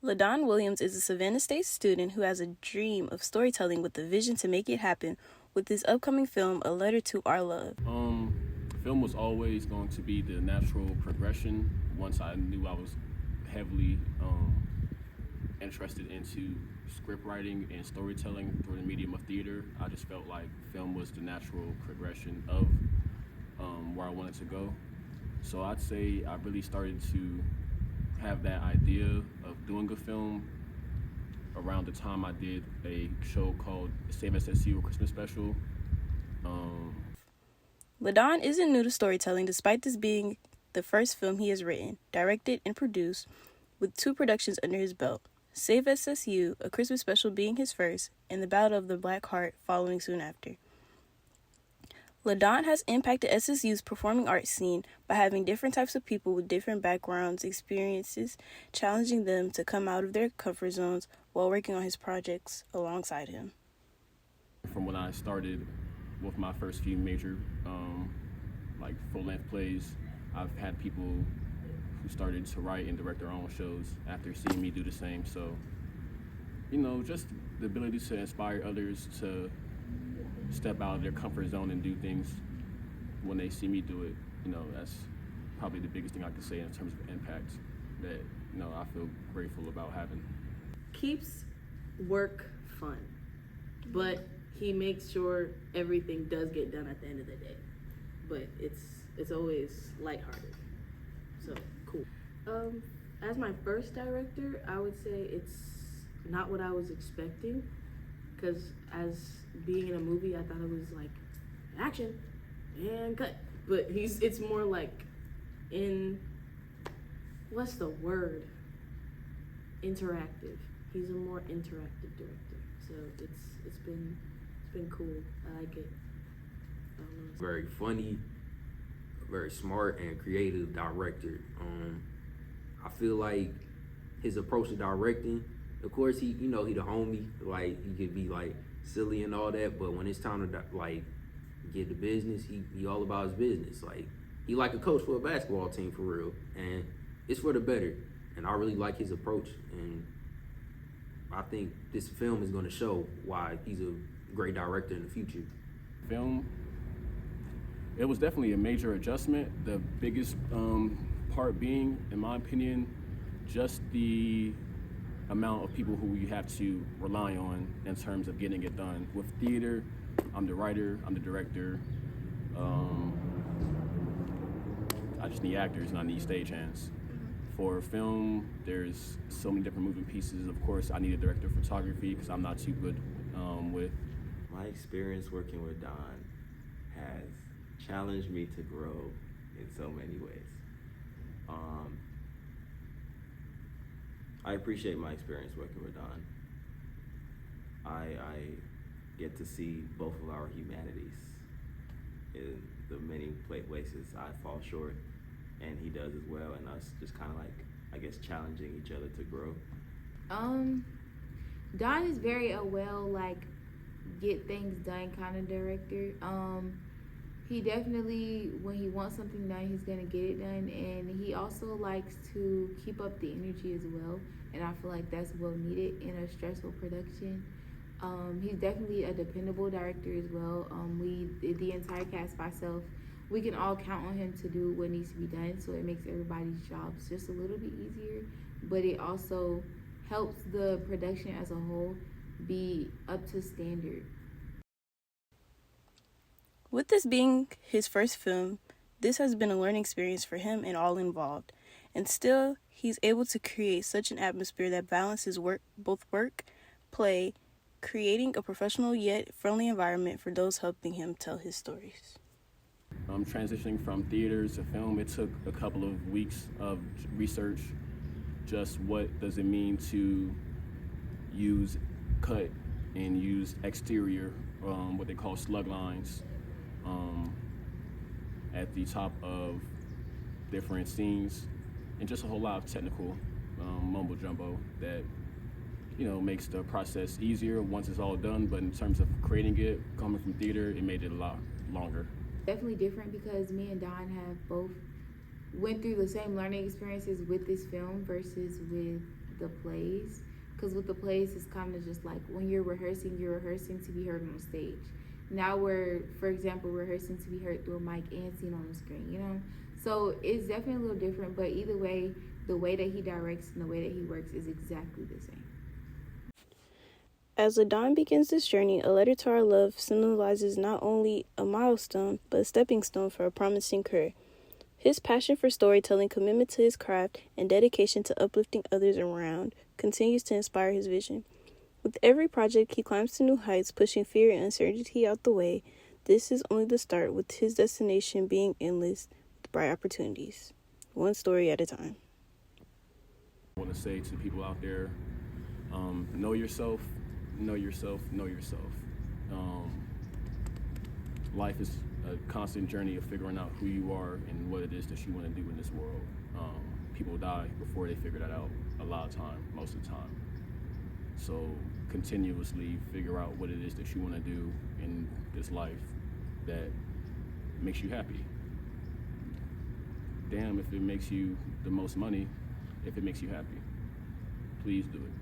LaDon Williams is a Savannah State student who has a dream of storytelling with the vision to make it happen with his upcoming film, A Letter to Our Love. Film was always going to be the natural progression. Once I knew I was heavily interested into script writing and storytelling through the medium of theater, I just felt like film was the natural progression of where I wanted to go. So I'd say I really started to have that idea of doing a film around the time I did a show called Save SSU, a Christmas special. LaDon isn't new to storytelling, despite this being the first film he has written, directed, and produced, with 2 productions under his belt. Save SSU, a Christmas special being his first, and The Battle of the Black Heart following soon after. LaDon has impacted SSU's performing arts scene by having different types of people with different backgrounds, experiences, challenging them to come out of their comfort zones while working on his projects alongside him. From when I started with my first few major like full-length plays, I've had people who started to write and direct their own shows after seeing me do the same. So, just the ability to inspire others to step out of their comfort zone and do things when they see me do it, that's probably the biggest thing I can say in terms of impact that, I feel grateful about having. Keeps work fun, but he makes sure everything does get done at the end of the day. But it's always lighthearted, so cool. As my first director, I would say it's not what I was expecting, because as being in a movie, I thought it was like action and cut, but it's more like what's the word? Interactive. He's a more interactive director, so it's been cool. I like it. Very funny, very smart and creative director. I feel like his approach to directing, of course, he the homie, like he could be like silly and all that, but when it's time to get the business, he all about his business. Like he like a coach for a basketball team for real, and it's for the better. And I really like his approach, and I think this film is going to show why he's a great director in the future. Film, it was definitely a major adjustment. The biggest part being, in my opinion, just the amount of people who you have to rely on in terms of getting it done. With theater, I'm the writer, I'm the director. I just need actors and I need stagehands. For film, there's so many different moving pieces. Of course, I need a director of photography because I'm not too good with. My experience working with Don has challenged me to grow in so many ways. I appreciate my experience working with Don. I get to see both of our humanities in the many places I fall short, and he does as well, and us just kind of challenging each other to grow. Don is very get things done kind of director. He definitely, when he wants something done, he's gonna get it done, and he also likes to keep up the energy as well, and I feel like that's well needed in a stressful production. He's definitely a dependable director as well. The entire cast, myself, we can all count on him to do what needs to be done, so it makes everybody's jobs just a little bit easier, but it also helps the production as a whole be up to standard. With this being his first film, this has been a learning experience for him and all involved, and still, he's able to create such an atmosphere that balances both work, play, creating a professional yet friendly environment for those helping him tell his stories. Transitioning from theater to film, it took a couple of weeks of research. Just what does it mean to use cut and use exterior, what they call slug lines, at the top of different scenes, and just a whole lot of technical mumbo jumbo that makes the process easier once it's all done, but in terms of creating it, coming from theater, it made it a lot longer. Definitely different because me and Don have both went through the same learning experiences with this film versus with the plays. Because with the plays, it's kind of just like when you're rehearsing to be heard on stage. Now we're, for example, rehearsing to be heard through a mic and seen on the screen, you know? So it's definitely a little different, but either way, the way that he directs and the way that he works is exactly the same. As LaDon begins this journey, A Letter to Our Love symbolizes not only a milestone, but a stepping stone for a promising career. His passion for storytelling, commitment to his craft, and dedication to uplifting others around continues to inspire his vision. With every project, he climbs to new heights, pushing fear and uncertainty out the way. This is only the start, with his destination being endless with bright opportunities. One story at a time. I want to say to people out there, know yourself, know yourself, know yourself. Life is a constant journey of figuring out who you are and what it is that you want to do in this world. People die before they figure that out a lot of time, most of the time. So continuously figure out what it is that you want to do in this life that makes you happy. Damn if it makes you the most money, if it makes you happy. Please do it.